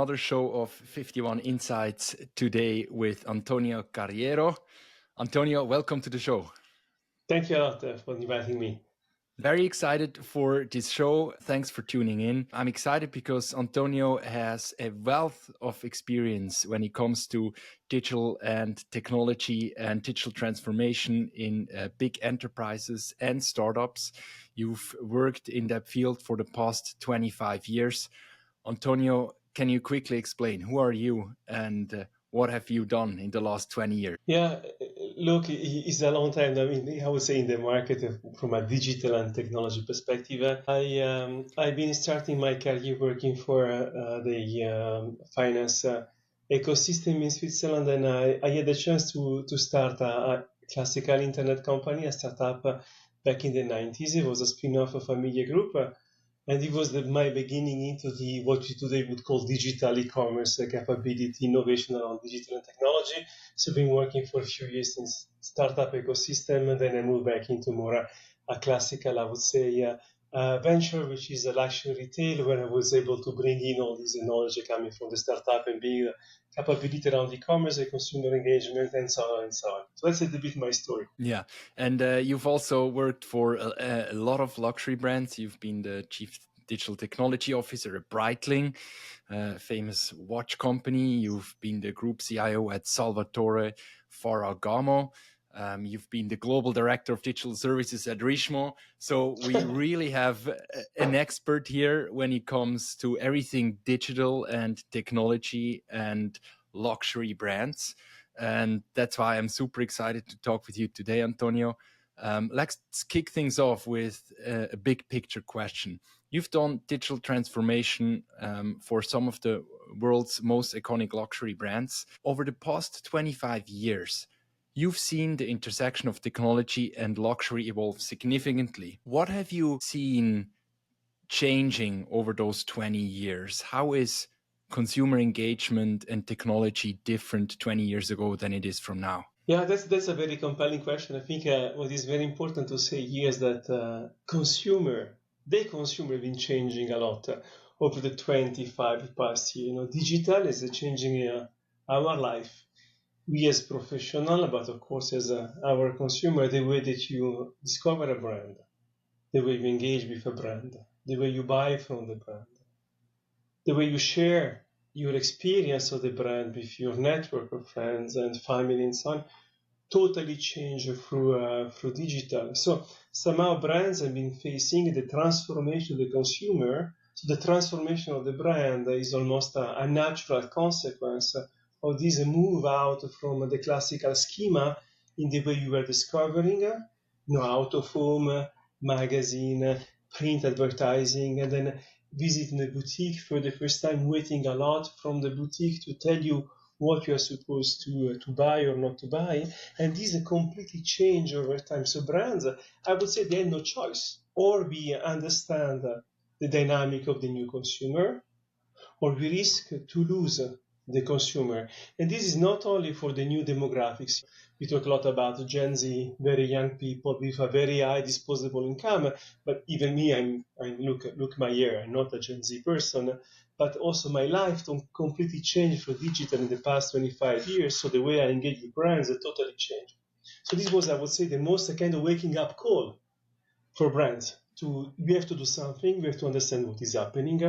another show of 51 Insights today with Antonio Carriero. Antonio, welcome to the show. Thank you a lot for inviting me. Very excited for this show. Thanks for tuning in. I'm excited because Antonio has a wealth of experience when it comes to digital and technology and digital transformation in big enterprises and startups. You've worked in that field for the past 25 years. Antonio, can you quickly explain who are you and what have you done in the last 20 years? Yeah, look, it's a long time. I mean, I would say in the market from a digital and technology perspective. I've been starting my career working for the finance ecosystem in Switzerland, and I had the chance to start a classical internet company, a startup back in the 90s. It was a spin-off of a media group. And it was my beginning into what we today would call digital e-commerce capability, innovation around digital and technology. So I've been working for a few years in startup ecosystem, and then I moved back into more a classical, I would say, venture, which is a luxury retail, where I was able to bring in all this knowledge coming from the startup and being capability around e-commerce, consumer engagement, and so on and so on. So that's a bit my story. Yeah, and you've also worked for a lot of luxury brands. You've been the chief digital technology officer at Breitling, famous watch company. You've been the group CIO at Salvatore Ferragamo. You've been the global director of digital services at Richemont. So we really have an expert here when it comes to everything digital and technology and luxury brands. And that's why I'm super excited to talk with you today, Antonio. Let's kick things off with a big picture question. You've done digital transformation for some of the world's most iconic luxury brands. Over the past 25 years, you've seen the intersection of technology and luxury evolve significantly. What have you seen changing over those 20 years? How is consumer engagement and technology different 20 years ago than it is from now? Yeah, that's a very compelling question. I think what is very important to say here is that the consumer have been changing a lot over the 25 past years. Digital is changing our life. We as professional, but of course as our consumer, the way that you discover a brand, the way you engage with a brand, the way you buy from the brand, the way you share your experience of the brand with your network of friends and family and so on, totally change through digital. So somehow brands have been facing the transformation of the consumer. So the transformation of the brand is almost a natural consequence of this move out from the classical schema in the way you were discovering, out of home, magazine, print advertising, and then visiting the boutique for the first time, waiting a lot from the boutique to tell you what you are supposed to buy or not to buy. And this is completely changed over time. So brands, I would say they have no choice. Or we understand the dynamic of the new consumer, or we risk to lose the consumer. And this is not only for the new demographics. We talk a lot about Gen Z, very young people with a very high disposable income. But even me, I'm look my year. I'm not a Gen Z person. But also my life completely changed for digital in the past 25 years. So the way I engage with brands totally changed. So this was, I would say, the most kind of waking up call for brands. We have to do something. We have to understand what is happening.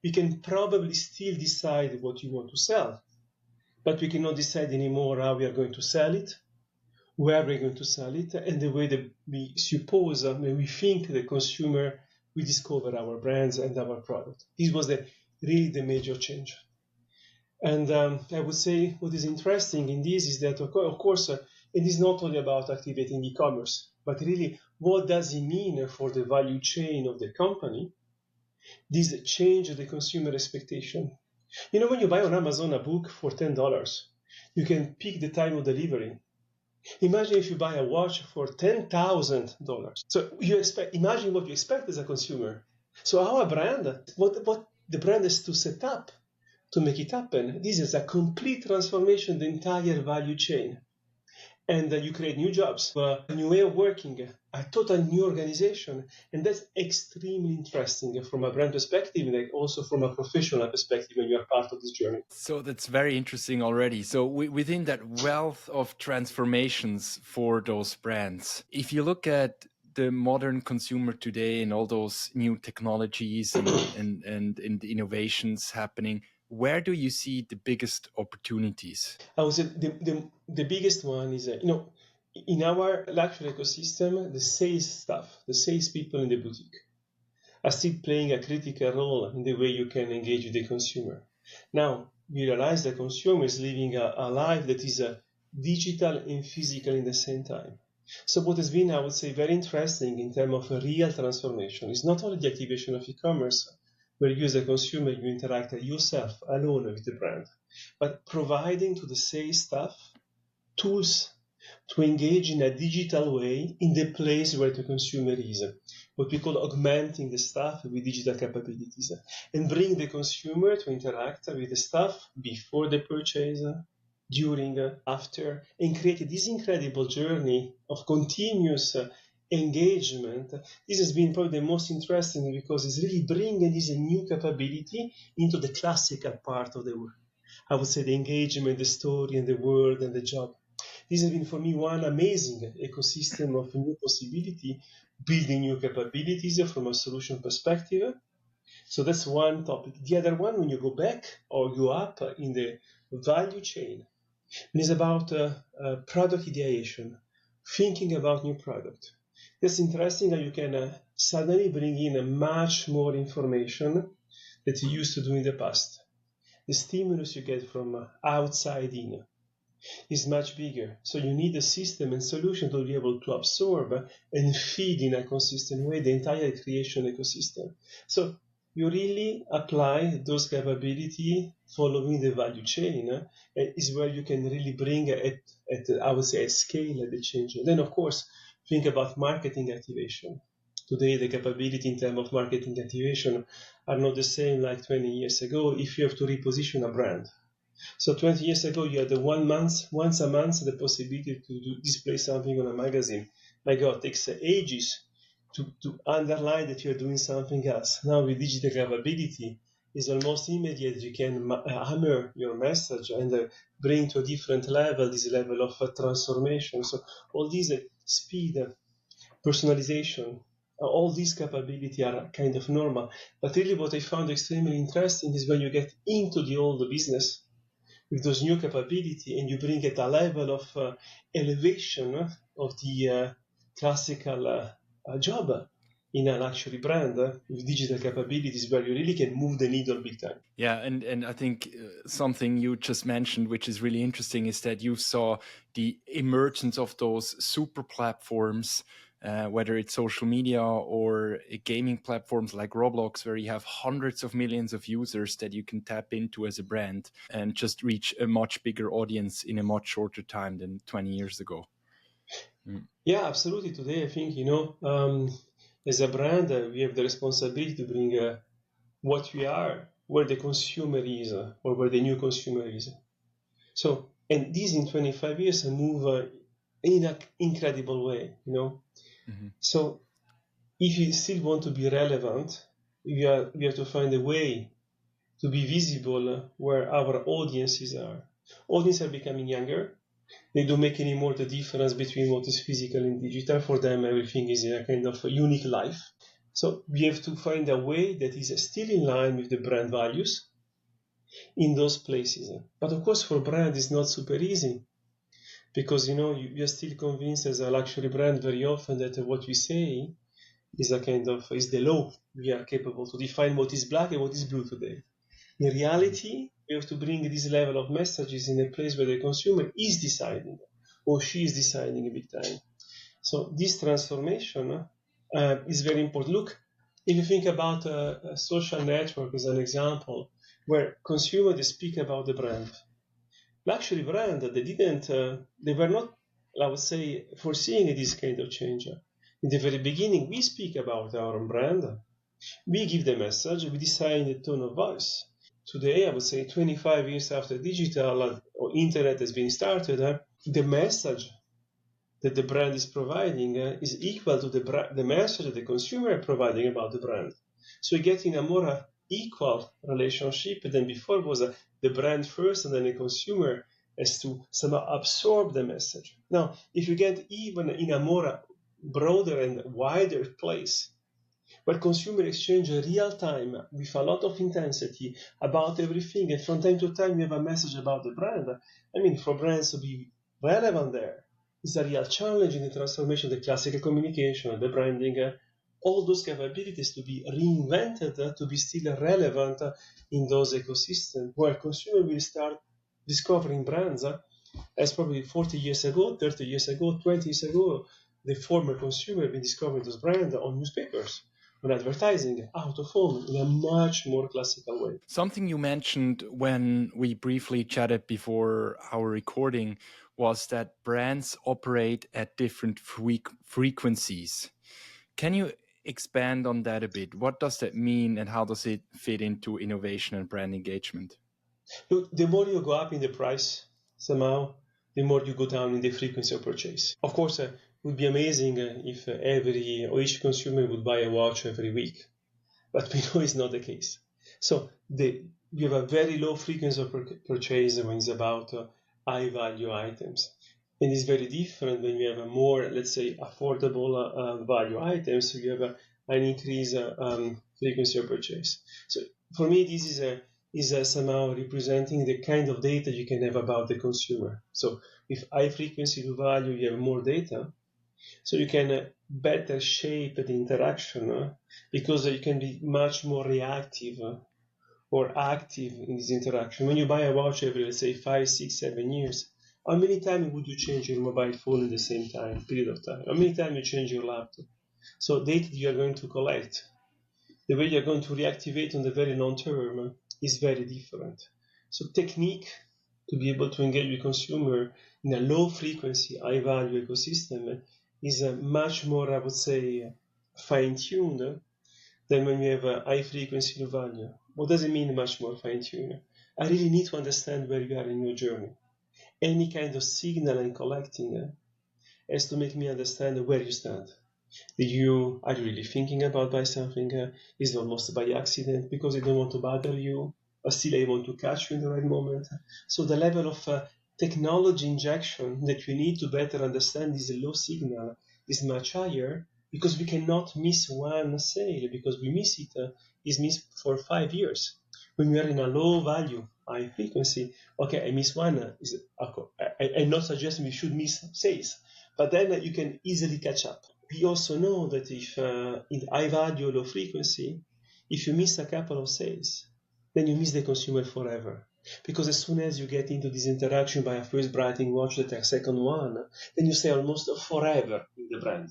We can probably still decide what you want to sell, but we cannot decide anymore how we are going to sell it, where we're going to sell it, and the way that we suppose, when we think the consumer will discover our brands and our product. This was really the major change. And I would say what is interesting in this is that, of course, it is not only about activating e-commerce, but really what does it mean for the value chain of the company? This change the consumer expectation. When you buy on Amazon a book for $10, you can pick the time of delivery. Imagine if you buy a watch for $10,000. So imagine what you expect as a consumer. So our brand, what the brand has to set up to make it happen, this is a complete transformation of the entire value chain. And you create new jobs, a new way of working, a total new organization. And that's extremely interesting from a brand perspective and also from a professional perspective when you're part of this journey. So that's very interesting already. So within that wealth of transformations for those brands, if you look at the modern consumer today and all those new technologies and innovations happening, where do you see the biggest opportunities? I would say the biggest one is, in our luxury ecosystem, the sales staff, the sales people in the boutique are still playing a critical role in the way you can engage with the consumer. Now, we realize the consumer is living a life that is digital and physical in the same time. So what has been, I would say, very interesting in terms of a real transformation is not only the activation of e-commerce, where you as a consumer, you interact yourself alone with the brand, but providing to the sales staff tools to engage in a digital way in the place where the consumer is, what we call augmenting the staff with digital capabilities, and bring the consumer to interact with the staff before the purchase, during, after, and create this incredible journey of continuous engagement. This has been probably the most interesting because it's really bringing this new capability into the classical part of the work. I would say the engagement, the story, and the world and the job. This has been for me one amazing ecosystem of new possibility, building new capabilities from a solution perspective. So that's one topic. The other one, when you go back or go up in the value chain, is about product ideation, thinking about new product. That's interesting how you can suddenly bring in much more information that you used to do in the past. The stimulus you get from outside in is much bigger. So you need a system and solution to be able to absorb and feed in a consistent way the entire creation ecosystem. So you really apply those capabilities following the value chain is where you can really bring at I would say, at scale the change. And then, of course, think about marketing activation. Today, the capability in terms of marketing activation are not the same like 20 years ago if you have to reposition a brand. So 20 years ago, you had once a month, the possibility to display something on a magazine. My God, it takes ages to underline that you're doing something else. Now with digital capability, it's almost immediate. You can hammer your message and bring to a different level, this level of transformation. So all these speed, personalization, all these capabilities are kind of normal. But really what I found extremely interesting is when you get into the old business, with those new capability and you bring it a level of elevation of the classical job in a luxury brand with digital capabilities where you really can move the needle big time. Yeah, and I think something you just mentioned, which is really interesting, is that you saw the emergence of those super platforms, whether it's social media or gaming platforms like Roblox, where you have hundreds of millions of users that you can tap into as a brand and just reach a much bigger audience in a much shorter time than 20 years ago. Yeah, absolutely. Today, I think, as a brand, we have the responsibility to bring what we are where the consumer is or where the new consumer is. So, and this in 25 years move in an incredible way, Mm-hmm. So if you still want to be relevant, we have to find a way to be visible where our audiences are. Audiences are becoming younger. They don't make any more the difference between what is physical and digital. For them, everything is a kind of a unique life. So we have to find a way that is still in line with the brand values in those places. But of course, for brand, it's not super easy because, you are still convinced as a luxury brand very often that what we say is is the law. We are capable to define what is black and what is blue today. In reality, we have to bring this level of messages in a place where the consumer is deciding or she is deciding a big time. So this transformation is very important. Look, if you think about a social network as an example, where consumers they speak about the brand. Luxury brand, they were not, I would say, foreseeing this kind of change. In the very beginning, we speak about our own brand. We give the message, we decide the tone of voice. Today, I would say 25 years after digital or internet has been started, the message that the brand is providing is equal to the message that the consumer is providing about the brand. So you get in a more equal relationship than before was the brand first and then the consumer has to somehow absorb the message. Now, if you get even in a more broader and wider place, where consumer exchange real time with a lot of intensity about everything, and from time to time you have a message about the brand. I mean, for brands to be relevant there is a real challenge in the transformation of the classical communication, the branding, all those capabilities to be reinvented to be still relevant in those ecosystems where consumer will start discovering brands as probably 40 years ago, 30 years ago, 20 years ago, the former consumer been discovering those brands on newspapers, on advertising, out of home, in a much more classical way. Something you mentioned when we briefly chatted before our recording was that brands operate at different frequencies. Can you expand on that a bit? What does that mean and how does it fit into innovation and brand engagement? Look, the more you go up in the price, somehow, the more you go down in the frequency of purchase. Of course, it would be amazing if every or each consumer would buy a watch every week, but we know it's not the case. So you have a very low frequency of purchase when it's about high value items. And it's very different when you have a more, let's say, affordable value items. So you have an increased frequency of purchase. So for me, this is somehow representing the kind of data you can have about the consumer. So with high frequency to value, you have more data. So you can better shape the interaction because you can be much more reactive or active in this interaction. When you buy a watch every, let's say, 5, 6, 7 years, how many times would you change your mobile phone in the same period of time? How many times you change your laptop? So data you are going to collect, the way you're going to reactivate on the very long term is very different. So technique to be able to engage with consumer in a low frequency, high value ecosystem is much more, I would say, fine-tuned than when you have a high frequency low value. What does it mean much more fine-tuned? I really need to understand where you are in your journey. Any kind of signal I'm collecting has to make me understand where you stand. Are you really thinking about buying something? Is it almost by accident because I don't want to bother you, but still I want to catch you in the right moment? So the level of technology injection that we need to better understand this low signal is much higher because we cannot miss one sale because we miss it is missed for 5 years. When we are in a low value, high frequency, okay, I miss one. I'm not suggesting we should miss sales, but then you can easily catch up. We also know that if in high value, low frequency, if you miss a couple of sales, then you miss the consumer forever. Because as soon as you get into this interaction by a first Breitling watch, the second one, then you stay almost forever in the brand.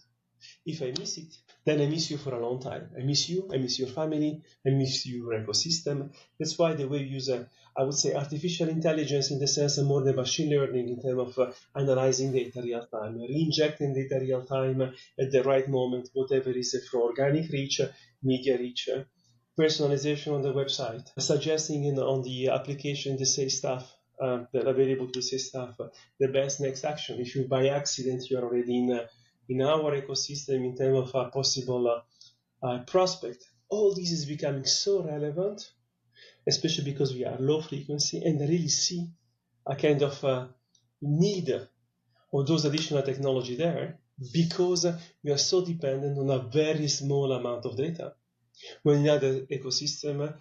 If I miss it, then I miss you for a long time. I miss you, I miss your family, I miss your ecosystem. That's why the way we use, I would say, artificial intelligence in the sense of more than machine learning in terms of analyzing data real time, re-injecting data real time at the right moment, whatever is for organic reach, media reach, personalization on the website, suggesting on the application the sales staff that are available to the sales staff the best next action. If you by accident you are already in our ecosystem in terms of a possible prospect, all this is becoming so relevant, especially because we are low frequency and really see a kind of need of those additional technology there because we are so dependent on a very small amount of data. When in other ecosystem,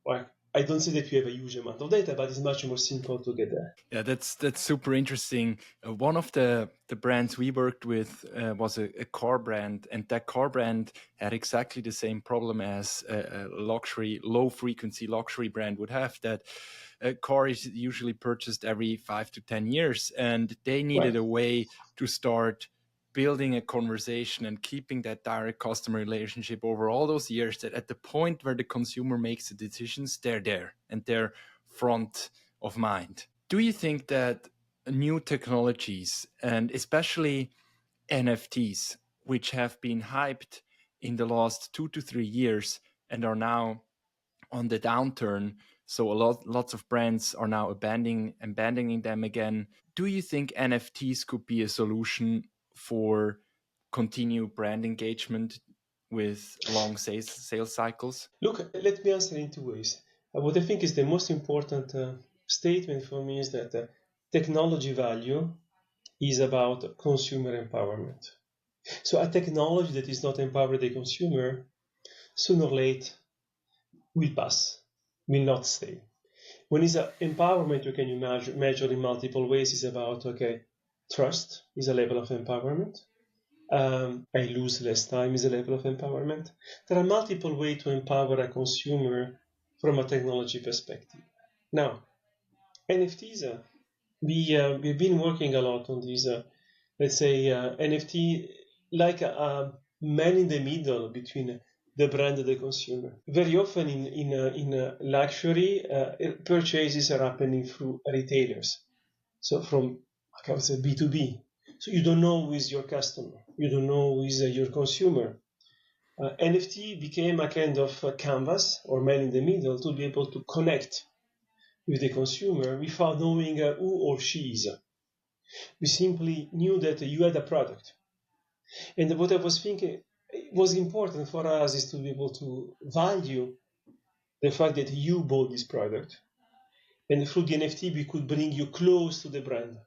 well, I don't say that we have a huge amount of data, but it's much more simple to get there. Yeah, that's super interesting. One of the brands we worked with was a car brand, and that car brand had exactly the same problem as a luxury, low frequency luxury brand would have. That a car is usually purchased every 5 to 10 years, and they needed Right. a way to start building a conversation and keeping that direct customer relationship over all those years, that at the point where the consumer makes the decisions, they're there and they're front of mind. Do you think that new technologies, and especially NFTs, which have been hyped in the last 2 to 3 years and are now on the downturn, so lots of brands are now abandoning them again. Do you think NFTs could be a solution for continue brand engagement with long sales cycles? Look, let me answer in two ways. What I think is the most important statement for me is that technology value is about consumer empowerment. So a technology that is not empowering the consumer, sooner or later, will pass, will not stay. When it's empowerment, you can measure in multiple ways. It's about, trust is a level of empowerment. I lose less time is a level of empowerment. There are multiple ways to empower a consumer from a technology perspective. Now, NFTs, we've been working a lot on these, NFT like a man in the middle between the brand and the consumer. Very often in luxury, purchases are happening through retailers. So from, I would say, B2B. So you don't know who is your customer. You don't know who is your consumer. NFT became a kind of canvas or man in the middle to be able to connect with the consumer without knowing who or she is. We simply knew that you had a product. And what I was thinking was important for us is to be able to value the fact that you bought this product. And through the NFT, we could bring you close to the brand.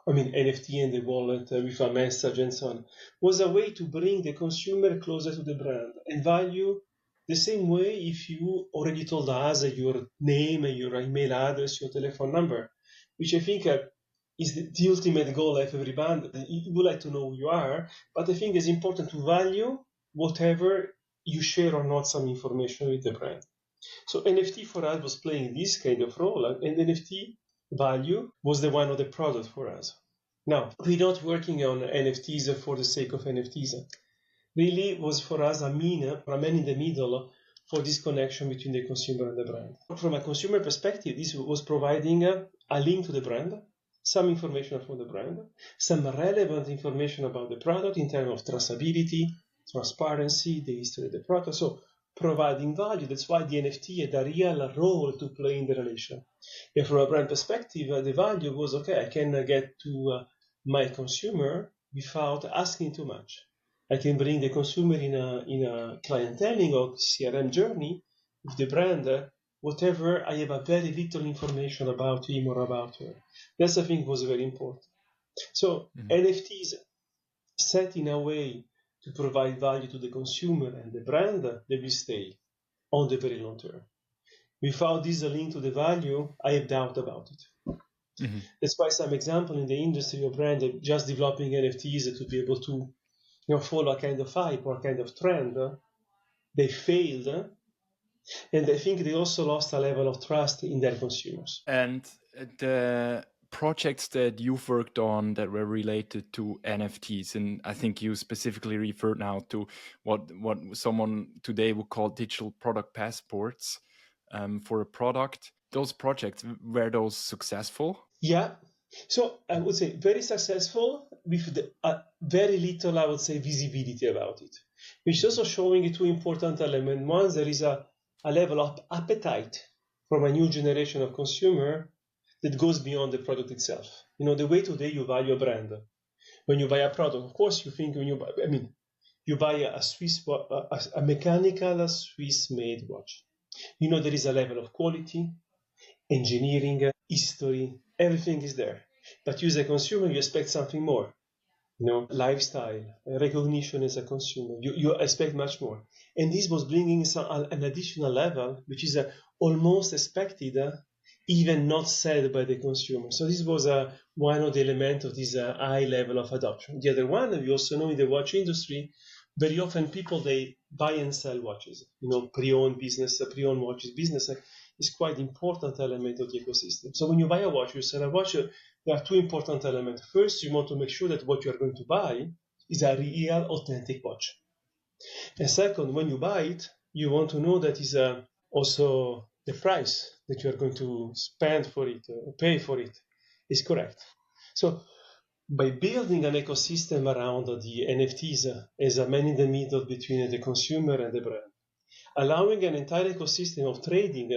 I mean, NFT and the wallet with a message and so on, was a way to bring the consumer closer to the brand and value the same way if you already told us your name, your email address, your telephone number, which I think is the ultimate goal of every brand. You would like to know who you are, but I think it's important to value whatever you share or not some information with the brand. So NFT for us was playing this kind of role, and NFT value was the one of the product for us. Now, we're not working on NFTs for the sake of NFTs. Really was for us a man in the middle for this connection between the consumer and the brand. From a consumer perspective, this was providing a link to the brand, some information from the brand, some relevant information about the product in terms of traceability, transparency, the history of the product. So providing value. That's why the NFT had a real role to play in the relation. And from a brand perspective, the value was, I can get to my consumer without asking too much. I can bring the consumer in a clienteling or CRM journey with the brand, whatever I have a very little information about him or about her. That's, I think, was very important. So NFTs set in a way to provide value to the consumer and the brand, they will stay on the very long term. Without this link to the value, I have doubt about it. Mm-hmm. That's why some example in the industry of brand just developing NFTs to be able to follow a kind of hype or a kind of trend, they failed, and I think they also lost a level of trust in their consumers. And the projects that you've worked on that were related to NFTs, and I think you specifically referred now to what someone today would call digital product passports for a product. Those projects, were those successful? Yeah. So I would say very successful with very little, I would say, visibility about it, which is also showing two important elements. One, there is a level of appetite from a new generation of consumer that goes beyond the product itself. The way today you value a brand. When you buy a product, of course, you think you buy a mechanical Swiss-made watch. There is a level of quality, engineering, history, everything is there. But you as a consumer, you expect something more. Lifestyle, recognition as a consumer. You expect much more. And this was bringing an additional level, which is almost expected, even not said by the consumer. So this was one of the elements of this high level of adoption. The other one, we also know in the watch industry, very often people, they buy and sell watches. Pre-owned business, pre-owned watches business is quite important element of the ecosystem. So when you buy a watch, you sell a watch, there are two important elements. First, you want to make sure that what you are going to buy is a real, authentic watch. And second, when you buy it, you want to know that is also the price that you are going to spend for it, pay for it, is correct. So by building an ecosystem around the NFTs as a man in the middle between the consumer and the brand, allowing an entire ecosystem of trading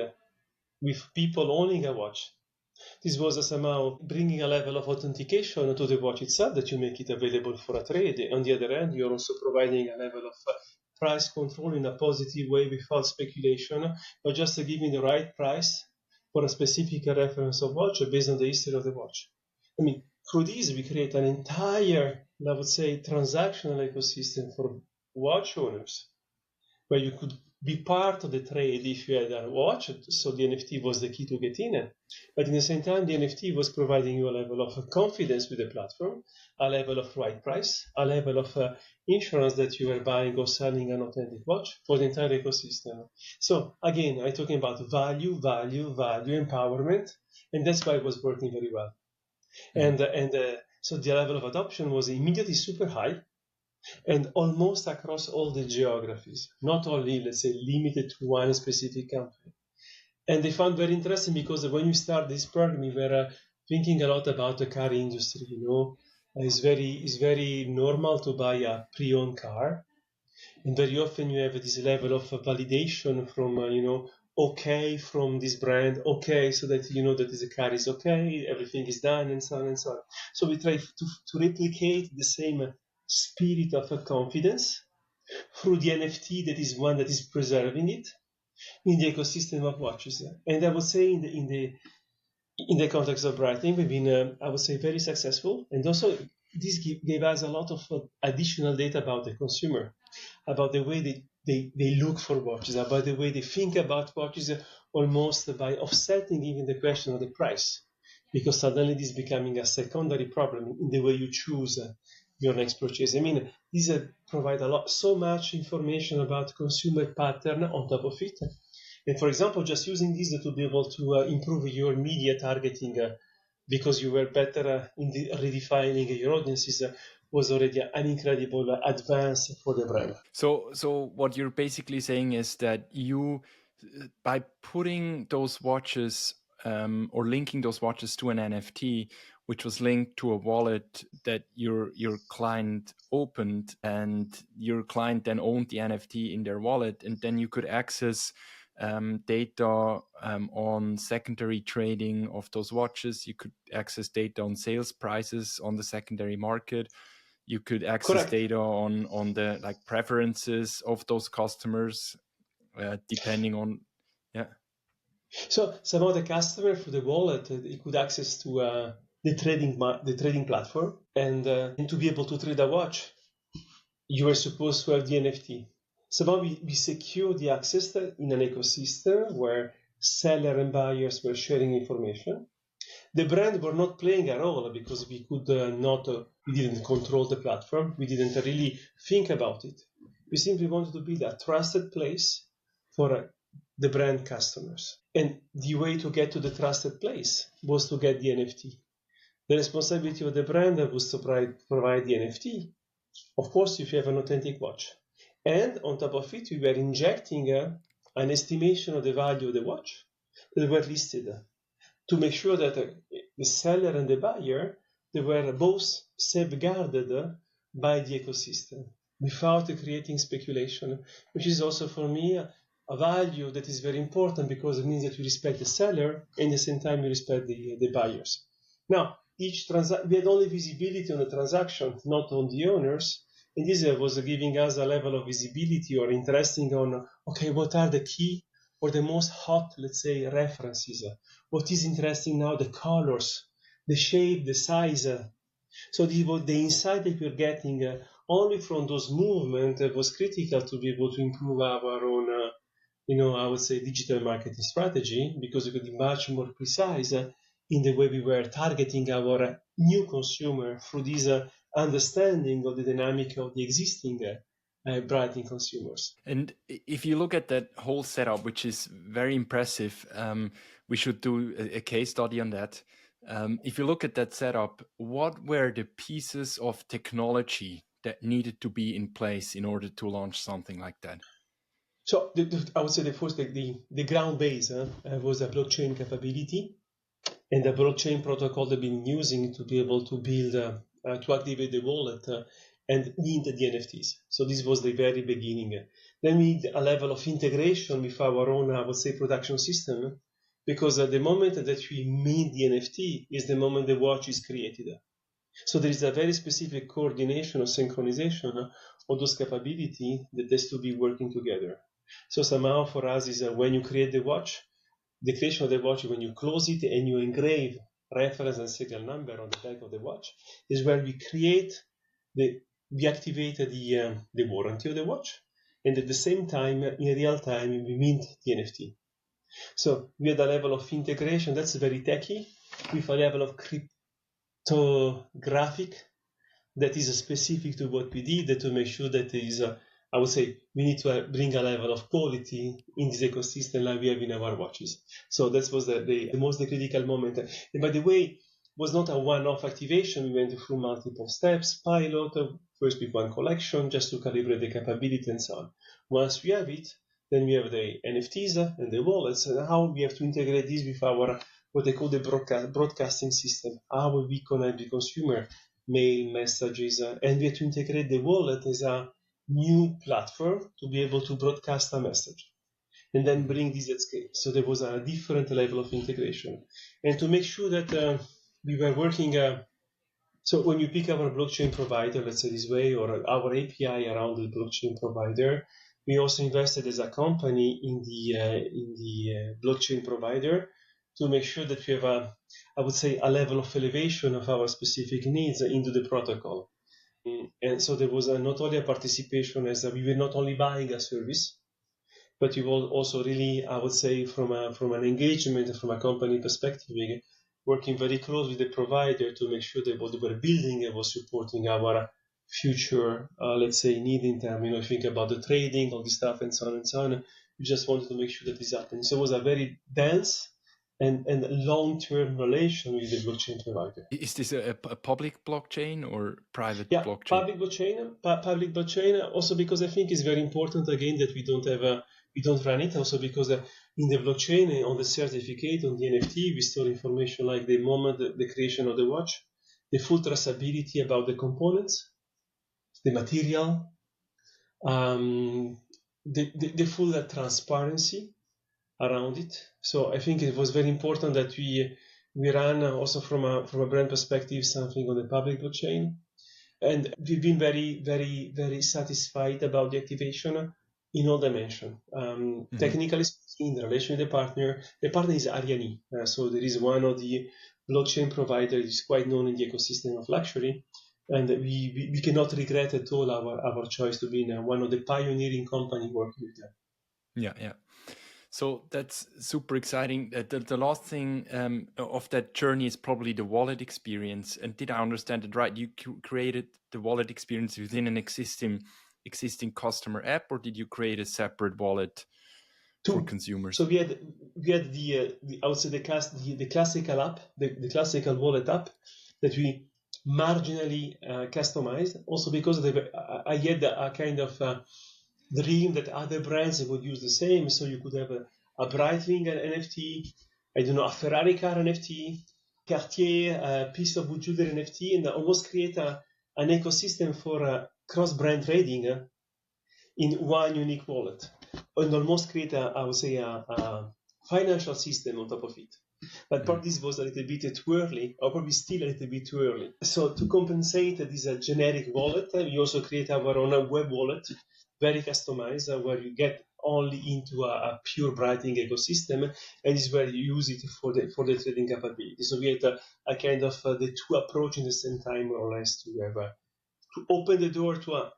with people owning a watch This was somehow bringing a level of authentication to the watch itself that you make it available for a trade. On the other hand, you're also providing a level of price control in a positive way without speculation, but just giving the right price for a specific reference of watch based on the history of the watch. I mean, through this, we create an entire, I would say, transactional ecosystem for watch owners, where you could be part of the trade if you had a watch. So the NFT was the key to get in. But in the same time, the NFT was providing you a level of confidence with the platform, a level of right price, a level of insurance that you were buying or selling an authentic watch for the entire ecosystem. So again, I'm talking about value, empowerment, and that's why it was working very well. Mm-hmm. So the level of adoption was immediately super high, and almost across all the geographies, not only, let's say, limited to one specific country. And they found very interesting because when you start this program, we were thinking a lot about the car industry. It's very normal to buy a pre-owned car, and very often you have this level of validation from okay from this brand, okay, so that you know that the car is okay, everything is done, and so on and so on. So we try to replicate the same spirit of confidence through the NFT that is one that is preserving it in the ecosystem of watches. And I would say in the context of Breitling, we've been, I would say, very successful. And also, this gave us a lot of additional data about the consumer, about the way they look for watches, about the way they think about watches, almost by offsetting even the question of the price, because suddenly this is becoming a secondary problem in the way you choose your next purchase. I mean, these provide so much information about consumer pattern on top of it. And for example, just using this to be able to improve your media targeting because you were better in redefining your audiences was already an incredible advance for the brand. So what you're basically saying is that you, by putting those watches or linking those watches to an NFT, which was linked to a wallet that your client opened, and your client then owned the NFT in their wallet, and then you could access data on secondary trading of those watches. You could access data on sales prices on the secondary market. You could access Correct. data on the preferences of those customers, depending on, yeah. So some of the customer for the wallet, they could access to the trading platform, and to be able to trade a watch, you were supposed to have the NFT. Somehow we secure the access in an ecosystem where seller and buyers were sharing information. The brand were not playing a role because we could we didn't control the platform. We didn't really think about it. We simply wanted to be a trusted place for the brand customers. And the way to get to the trusted place was to get the NFT. The responsibility of the brand was to provide the NFT. Of course, if you have an authentic watch. And on top of it, we were injecting an estimation of the value of the watch that were listed to make sure that the seller and the buyer, they were both safeguarded by the ecosystem without creating speculation, which is also for me a value that is very important because it means that you respect the seller and at the same time you respect the buyers. Now, we had only visibility on the transaction, not on the owners, and this was giving us a level of visibility or interesting on, okay, what are the key or the most hot, let's say, references? What is interesting now, the colors, the shape, the size. So the insight that we're getting only from those movements was critical to be able to improve our own, I would say, digital marketing strategy, because we could be much more precise in the way we were targeting our new consumer through this understanding of the dynamic of the existing Breitling consumers. And if you look at that whole setup, which is very impressive, we should do a case study on that. If you look at that setup, what were the pieces of technology that needed to be in place in order to launch something like that? So I would say the first, the ground base was a blockchain capability, and the blockchain protocol they've been using to be able to build, to activate the wallet and mint the NFTs. So this was the very beginning. Then we need a level of integration with our own, I would say, production system because at the moment that we mint the NFT is the moment the watch is created. So there is a very specific coordination or synchronization of those capabilities that has to be working together. So somehow for us is when you create the watch, the creation of the watch, when you close it and you engrave reference and serial number on the back of the watch, is where we activate the warranty of the watch, and at the same time, in real time, we mint the NFT. So we had a level of integration that's very techy, with a level of cryptographic that is specific to what we did, to make sure that there is I would say we need to bring a level of quality in this ecosystem like we have in our watches. So that was the most critical moment. And by the way, was not a one-off activation. We went through multiple steps, pilot, first with one collection, just to calibrate the capability and so on. Once we have it, then we have the NFTs and the wallets, and how we have to integrate this with our, what they call the broadcasting system, how we connect the consumer, mail, messages, and we have to integrate the wallet as a new platform to be able to broadcast a message and then bring this at scale. So there was a different level of integration. And to make sure that we were working, so when you pick our blockchain provider, let's say this way, or our API around the blockchain provider, we also invested as a company in the blockchain provider to make sure that we have I would say, a level of elevation of our specific needs into the protocol. And so there was not only a participation as we were not only buying a service, but we were also really, I would say, from an engagement, from a company perspective, working very close with the provider to make sure that what they were building was supporting our future, let's say, need in terms, think about the trading, all this stuff, and so on and so on. We just wanted to make sure that this happened. So it was a very dense and long-term relation with the blockchain provider. Is this a public blockchain or private Yeah, blockchain? Public blockchain. Also because I think it's very important again that we don't run it. Also because in the blockchain, on the certificate, on the NFT, we store information like the moment, the creation of the watch, the full traceability about the components, the material, the full transparency around it. So I think it was very important that we ran also from a brand perspective something on the public blockchain, and we've been very, very, very satisfied about the activation in all dimensions. Technically speaking, the relation with the partner is Ariane. So there is one of the blockchain providers is quite known in the ecosystem of luxury, and we cannot regret at all our choice to be in one of the pioneering companies working with them. Yeah. So that's super exciting. The last thing of that journey is probably the wallet experience. And did I understand it right? You created the wallet experience within an existing customer app, or did you create a separate wallet for consumers? So we had the I would say the classical app, the classical wallet app that we marginally customized. Also because I had a kind of dream that other brands would use the same. So you could have a Breitling NFT, I don't know, a Ferrari car NFT, Cartier, a piece of jewelry NFT, and almost create an ecosystem for cross-brand trading in one unique wallet, and almost create I would say, a financial system on top of it. But probably this was a little bit too early, or probably still a little bit too early. So to compensate this generic wallet, we also create our own web wallet, very customized, where you get only into a pure Breitling ecosystem, and is where you use it for the trading capability. So we had a kind of the two approach in the same time, more or less, to open the door to a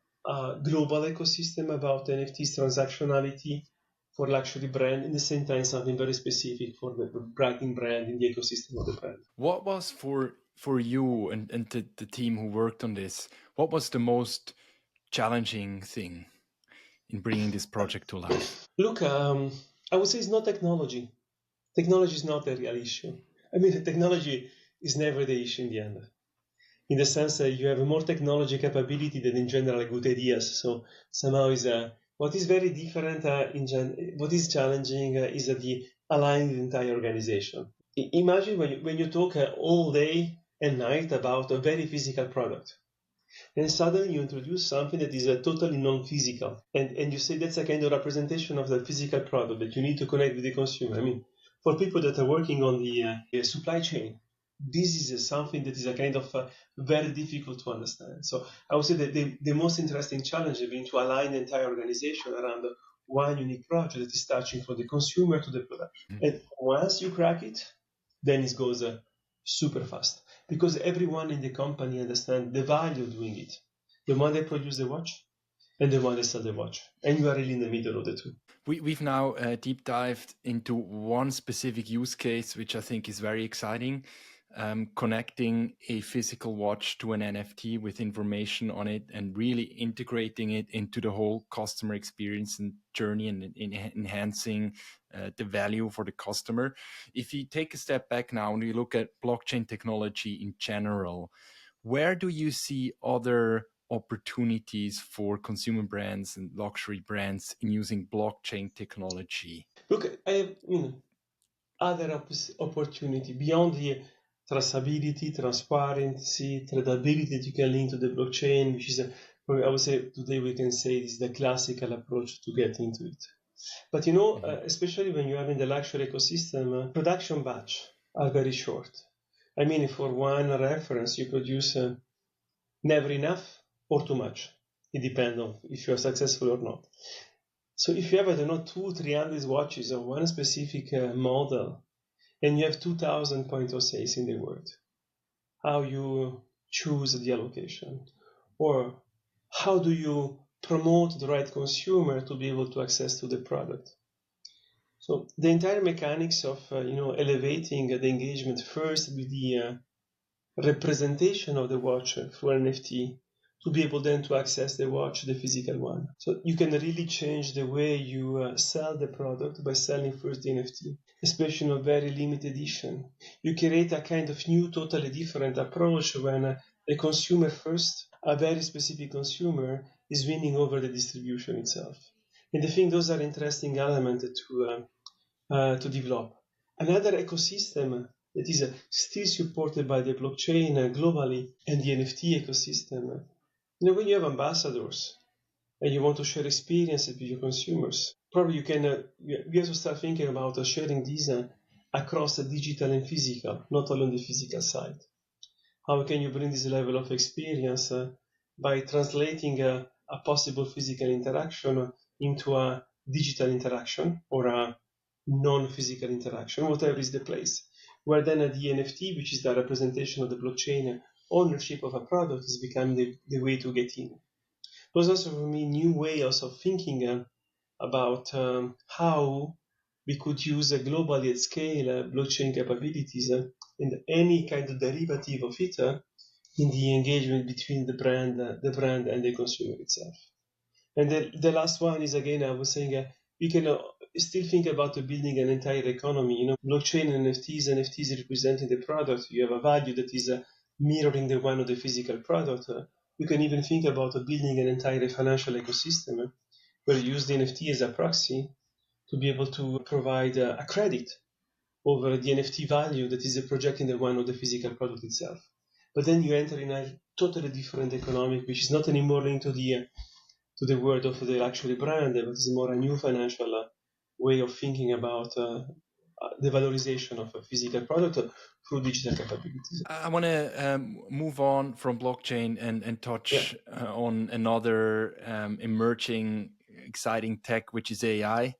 global ecosystem about NFTs transactionality for luxury brand, in the same time something very specific for the Breitling brand in the ecosystem of the brand. What was for you and the team who worked on this, what was the most challenging thing in bringing this project to life? Look, I would say it's not technology. Technology is not the real issue. I mean, technology is never the issue in the end. In the sense that you have more technology capability than in general good ideas. So somehow is what is very different what is challenging is the aligning the entire organization. Imagine when you talk all day and night about a very physical product, and suddenly you introduce something that is totally non-physical, and you say that's a kind of representation of the physical product that you need to connect with the consumer. I mean, For people that are working on the supply chain, this is something that is a kind of very difficult to understand. So I would say that the most interesting challenge has been to align the entire organization around one unique project that is touching from the consumer to the production. And once you crack it, then it goes super fast, because everyone in the company understands the value of doing it. The one that produce the watch and the one that sell the watch. And you are really in the middle of the two. We've now deep dived into one specific use case, which I think is very exciting, connecting a physical watch to an NFT with information on it and really integrating it into the whole customer experience and journey and enhancing the value for the customer. If you take a step back now and you look at blockchain technology in general, where do you see other opportunities for consumer brands and luxury brands in using blockchain technology? Look, I have other opportunity beyond the traceability, transparency, tradability that you can link to the blockchain, which is, I would say today we can say is the classical approach to get into it. But especially when you are in the luxury ecosystem, production batch are very short. I mean, for one reference, you produce never enough or too much. It depends on if you are successful or not. So if you have, 200-300 watches of one specific model, and you have 2,000 point of sales in the world, how you choose the allocation, or how do you promote the right consumer to be able to access to the product? So the entire mechanics of elevating the engagement first with the representation of the watch through an NFT, to be able then to access the watch, the physical one. So you can really change the way you sell the product by selling first the NFT, especially in a very limited edition. You create a kind of new, totally different approach when the consumer first, a very specific consumer, is winning over the distribution itself. And I think those are interesting elements to develop. Another ecosystem that is still supported by the blockchain globally and the NFT ecosystem. When you have ambassadors and you want to share experiences with your consumers, probably you have to start thinking about sharing these across the digital and physical, not only on the physical side. How can you bring this level of experience by translating a possible physical interaction into a digital interaction or a non-physical interaction, whatever is the place, where then the NFT, which is the representation of the blockchain ownership of a product, is becoming the way to get in. Those also for me new ways of thinking about how we could use globally at scale blockchain capabilities and any kind of derivative of it in the engagement between the brand and the consumer itself. And the last one is, again, I was saying, we can still think about building an entire economy. Blockchain and NFTs representing the product. You have a value that is mirroring the one of the physical product. You can even think about building an entire financial ecosystem where you use the NFT as a proxy to be able to provide a credit over the NFT value that is projecting the one of the physical product itself. But then you enter in a totally different economic, which is not anymore linked to the world of the luxury brand, but is more a new financial way of thinking about the valorization of a physical product through digital capabilities. I want to move on from blockchain and touch on another emerging exciting tech, which is AI.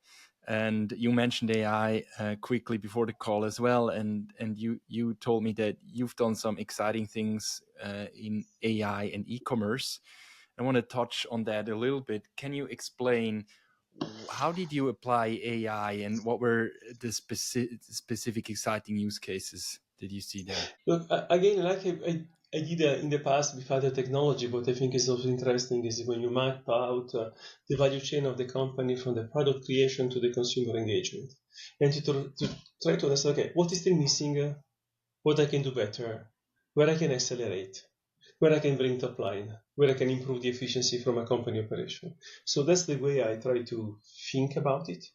And you mentioned AI quickly before the call as well. And you told me that you've done some exciting things in AI and e-commerce. I want to touch on that a little bit. Can you explain how did you apply AI and what were the specific exciting use cases that you see there? Look, again, like I did in the past with other technology, what I think is also interesting is when you map out the value chain of the company from the product creation to the consumer engagement, and to try to understand, okay, what is still missing, what I can do better, where I can accelerate, where I can bring top line, where I can improve the efficiency from a company operation. So that's the way I try to think about it.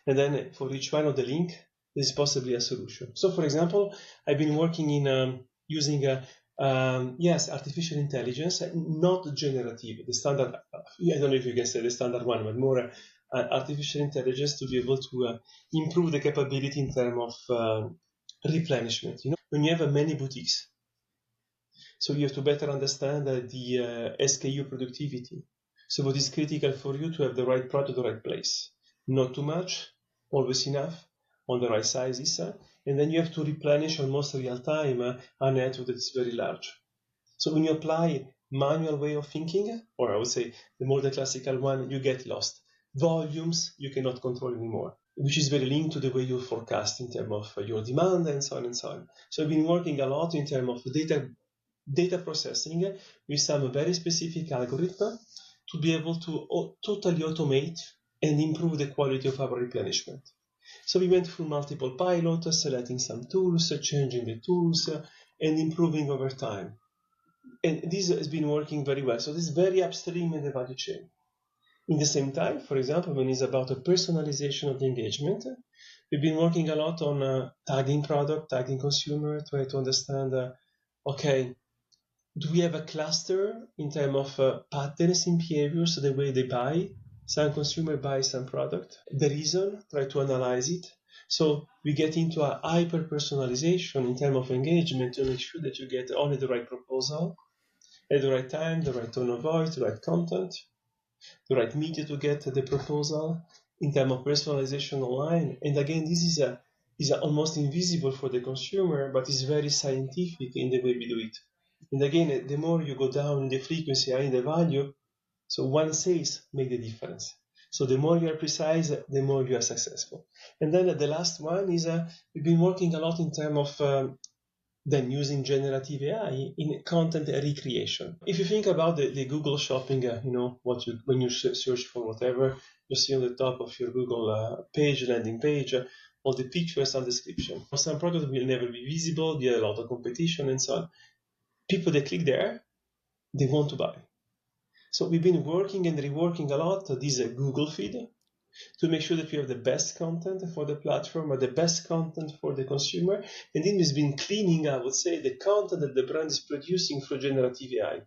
And then for each one of the link, there's possibly a solution. So for example, I've been working in using artificial intelligence, not generative, the standard, I don't know if you can say the standard one, but more artificial intelligence to be able to improve the capability in terms of replenishment. When you have many boutiques, so you have to better understand the SKU productivity. So what is critical for you to have the right product at the right place, not too much, always enough, on the right sizes, and then you have to replenish almost real time a network that is very large. So when you apply manual way of thinking, or I would say the classical one, you get lost. Volumes you cannot control anymore, which is very linked to the way you forecast in terms of your demand and so on and so on. So I've been working a lot in terms of data processing with some very specific algorithm to be able to totally automate and improve the quality of our replenishment. So we went through multiple pilots, selecting some tools, changing the tools, and improving over time. And this has been working very well. So this is very upstream in the value chain. In the same time, for example, when it's about a personalization of the engagement, we've been working a lot on tagging product, tagging consumer, trying to understand, okay, do we have a cluster in terms of patterns in behavior, so the way they buy? Some consumer buy some product. The reason, try to analyze it. So we get into a hyper-personalization in terms of engagement to make sure that you get only the right proposal at the right time, the right tone of voice, the right content, the right media to get the proposal in terms of personalization online. And again, this is almost invisible for the consumer, but it's very scientific in the way we do it. And again, the more you go down in the frequency and in the value, so one sales make the difference. So the more you are precise, the more you are successful. And then the last one is we've been working a lot in terms of then using generative AI in content recreation. If you think about the Google shopping, when you search for whatever, you see on the top of your Google landing page, all the pictures and description. Some products will never be visible, there are a lot of competition and so on. People that click there, they want to buy. So we've been working and reworking a lot this Google feed to make sure that we have the best content for the platform or the best content for the consumer. And then we've been cleaning, I would say, the content that the brand is producing through generative AI.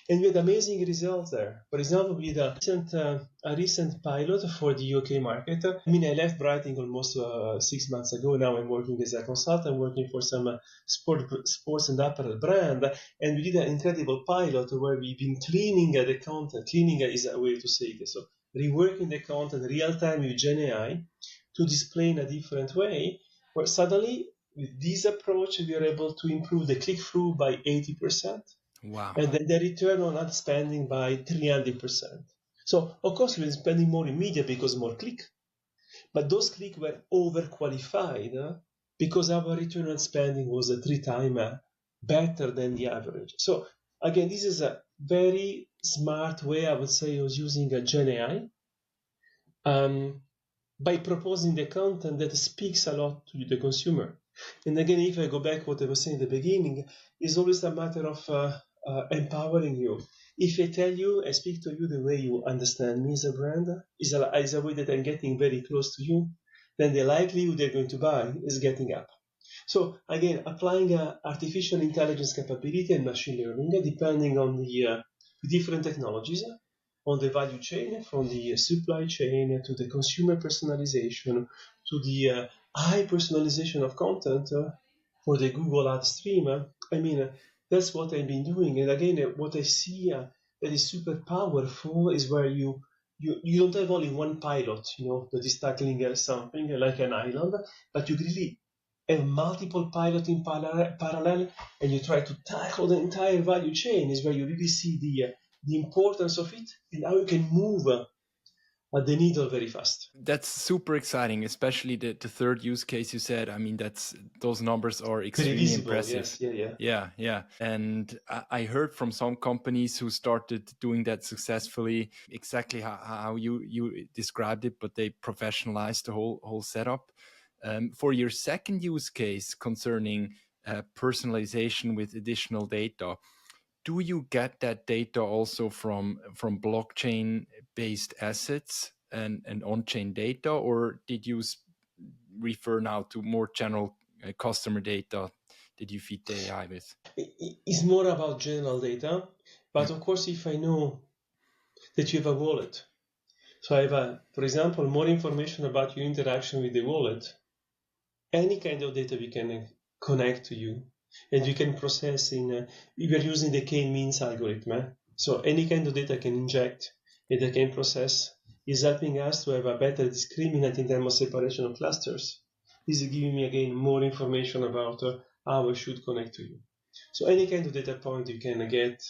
And we had amazing results there. For example, we had a recent pilot for the UK market. I left Breitling almost 6 months ago. Now I'm working as a consultant, working for some sports and apparel brand. And we did an incredible pilot where we've been cleaning the content. Cleaning is a way to say it. So reworking the content real time with Gen AI to display in a different way, where suddenly with this approach we are able to improve the click-through by 80%. Wow. And then the return on ad spending by 300%. So of course we're spending more in media because more click, but those clicks were overqualified because our return on spending was 3 times better than the average. So again, this is a very smart way, I would say, of using a Gen AI by proposing the content that speaks a lot to the consumer. And again, if I go back what I was saying in the beginning, it's always a matter of empowering you. If I tell you, I speak to you the way you understand me as a brand, is a way that I'm getting very close to you, then the likelihood they're going to buy is getting up. So again, applying artificial intelligence capability and machine learning, depending on the different technologies, on the value chain, from the supply chain to the consumer personalization to the high personalization of content for the Google ad stream. That's what I've been doing. And again, what I see that is super powerful is where you don't have only one pilot, that is tackling something like an island, but you really have multiple pilots in parallel, and you try to tackle the entire value chain. Is where you really see the importance of it and how you can move the needle very fast. That's super exciting, especially the third use case you said. Those numbers are extremely visible, impressive. Yes, yeah. And I heard from some companies who started doing that successfully, exactly how you described it, but they professionalized the whole setup. For your second use case concerning personalization with additional data, do you get that data also from blockchain based assets and on-chain data, or did you refer now to more general customer data that you feed the AI with? It's more about general data, but of course, if I know that you have a wallet So I have, for example, more information about your interaction with the wallet. Any kind of data we can connect to you, and we can process we are using the k-means algorithm. So any kind of data can inject, data can process, is helping us to have a better discriminant in terms of separation of clusters. This is giving me, again, more information about how I should connect to you. So any kind of data point you can get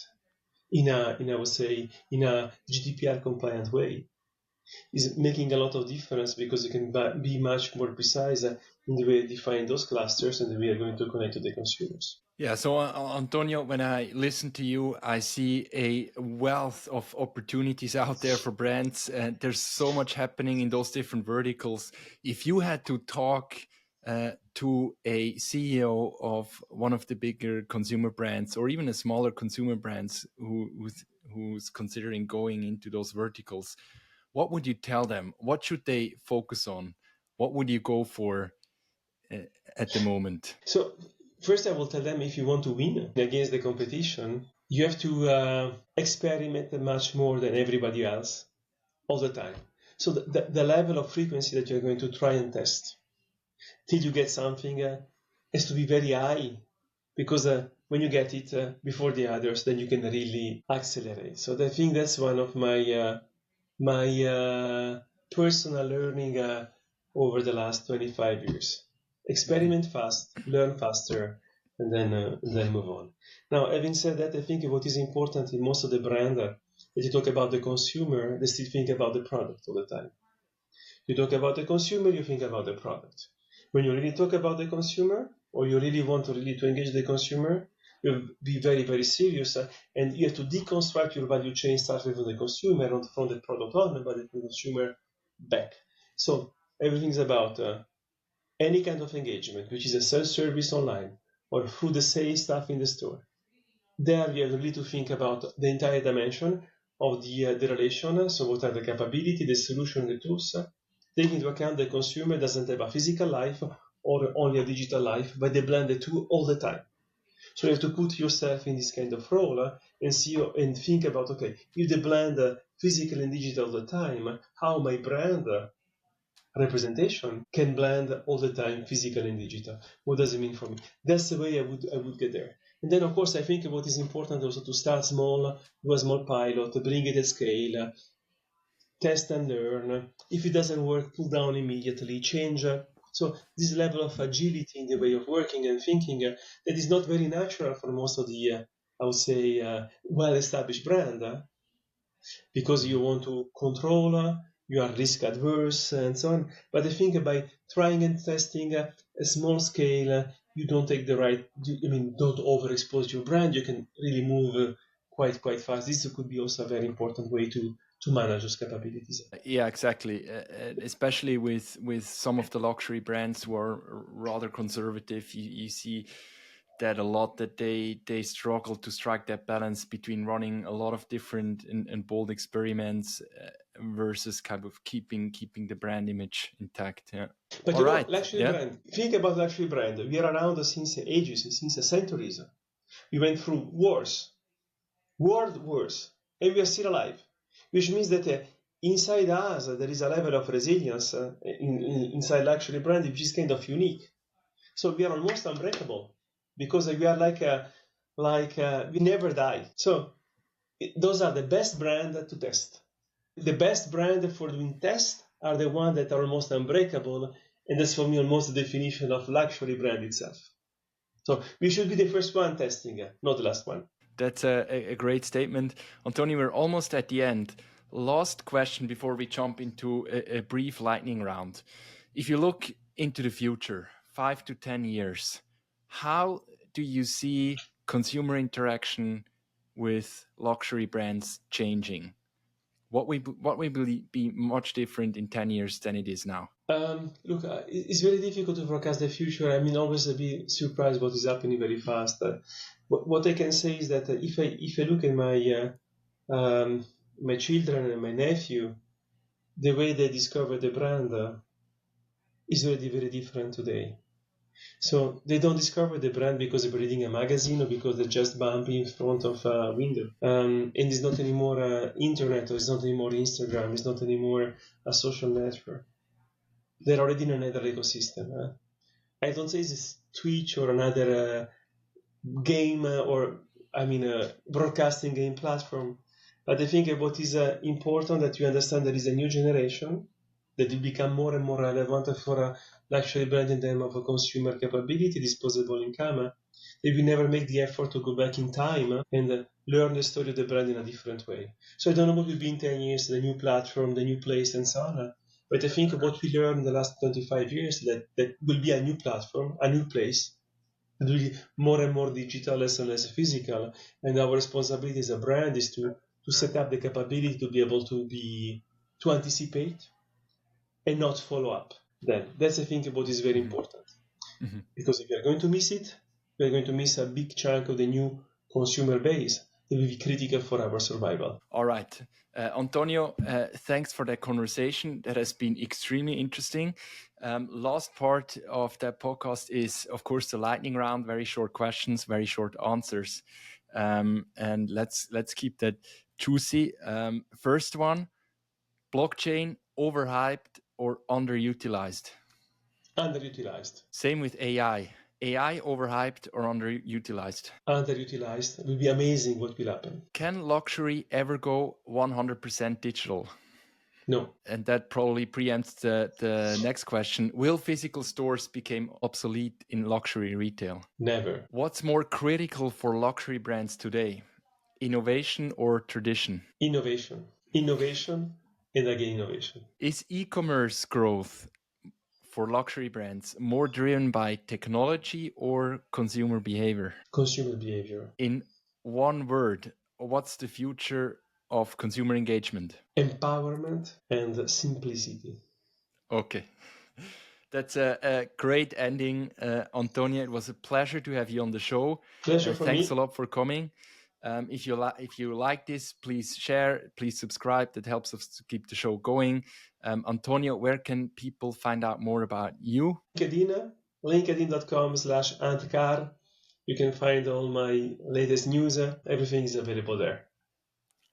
in a GDPR compliant way is making a lot of difference, because you can be much more precise in the way you define those clusters and the way you're going to connect to the consumers. Yeah, so Antonio, when I listen to you, I see a wealth of opportunities out there for brands, and there's so much happening in those different verticals. If you had to talk to a CEO of one of the bigger consumer brands, or even a smaller consumer brands who's considering going into those verticals, what would you tell them? What should they focus on? What would you go for at the moment? So first I will tell them, if you want to win against the competition, you have to experiment much more than everybody else all the time. So the level of frequency that you're going to try and test till you get something has to be very high, because when you get it before the others, then you can really accelerate. So I think that's one of my personal learning over the last 25 years. Experiment fast, learn faster, and then move on. Now, having said that, I think what is important in most of the brand, that you talk about the consumer, they still think about the product all the time. You talk about the consumer, you think about the product. When you really talk about the consumer, or you really want to engage the consumer, you be very, very serious, and you have to deconstruct your value chain, starting from the consumer, not from the product owner, but the consumer back. So everything's about any kind of engagement, which is a self-service online or through the sales staff in the store. There you have really to think about the entire dimension of the relation. So what are the capability, the solution, the tools, taking into account the consumer doesn't have a physical life or only a digital life, but they blend the two all the time. So you have to put yourself in this kind of role and see and think about, okay, if they blend physical and digital all the time, how my brand representation can blend all the time physical and digital. What does it mean for me? That's the way I would get there. And then, of course, I think what is important also to start small, do a small pilot, bring it at scale, test and learn. If it doesn't work, pull down immediately, change. So this level of agility in the way of working and thinking that is not very natural for most of the, I would say, well-established brand, because you want to control, you are risk adverse, and so on. But I think by trying and testing a small scale, you don't take the right, don't overexpose your brand. You can really move quite fast. This could be also a very important way to manage those capabilities. Yeah, exactly. Especially with some of the luxury brands who are rather conservative, you see that a lot, that they struggle to strike that balance between running a lot of different and bold experiments versus kind of keeping the brand image intact. Yeah. But All right. luxury Yeah. brand. Think about luxury brand. We are around since ages, since centuries. We went through world wars, and we are still alive, which means that inside us there is a level of resilience inside luxury brand which is kind of unique. So we are almost unbreakable, because we are like we never die. So those are the best brand to test. The best brand for doing tests are the ones that are almost unbreakable, and that's for me almost the definition of luxury brand itself. So we should be the first one testing, not the last one. That's a great statement. Antonio, we're almost at the end. Last question before we jump into a brief lightning round. If you look into the future, 5 to 10 years, how do you see consumer interaction with luxury brands changing? What will be much different in 10 years than it is now? Look, it's very difficult to forecast the future. Always be surprised what is happening very fast. What I can say is that if I look at my children and my nephew, the way they discover the brand is already very different today. So they don't discover the brand because they're reading a magazine or because they're just bumping in front of a window. And it's not anymore internet, or it's not anymore Instagram, it's not anymore a social network. They're already in another ecosystem. I don't say it's Twitch or another game broadcasting game platform. But I think what is important that you understand there is a new generation that will become more and more relevant for a luxury brand in terms of consumer capability, disposable income. They will never make the effort to go back in time and learn the story of the brand in a different way. So I don't know what will be in 10 years, the new platform, the new place, and so on. But I think what we learned in the last 25 years, that will be a new platform, a new place, really more and more digital, less and less physical. And our responsibility as a brand is to set up the capability to be able to anticipate and not follow up. Then that's, I think, what is very important. Mm-hmm. Because if you're going to miss it, we're going to miss a big chunk of the new consumer base that will be critical for our survival. All right. Antonio, thanks for that conversation. That has been extremely interesting. Last part of that podcast is, of course, the lightning round. Very short questions, very short answers. And let's keep that juicy. First one, blockchain, overhyped or underutilized? Underutilized. Same with AI. AI overhyped or underutilized? Underutilized. It will be amazing what will happen. Can luxury ever go 100% digital? No. And that probably preempts the next question. Will physical stores become obsolete in luxury retail? Never. What's more critical for luxury brands today? Innovation or tradition? Innovation. Innovation and again innovation. Is e-commerce growth for luxury brands more driven by technology or consumer behavior? Consumer behavior. In one word, what's the future of consumer engagement? Empowerment and simplicity. Okay. That's a great ending, Antonio. It was a pleasure to have you on the show. Pleasure for me. Thanks a lot for coming. If you like this, please share, please subscribe. That helps us to keep the show going. Antonio, where can people find out more about you? LinkedIn.com/antcar. You can find all my latest news. Everything is available there.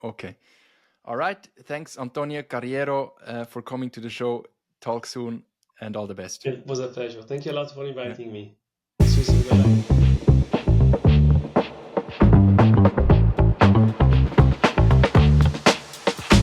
Okay. All right. Thanks, Antonio Carriero, for coming to the show. Talk soon and all the best. It was a pleasure. Thank you a lot for inviting me. See you soon. Bye-bye.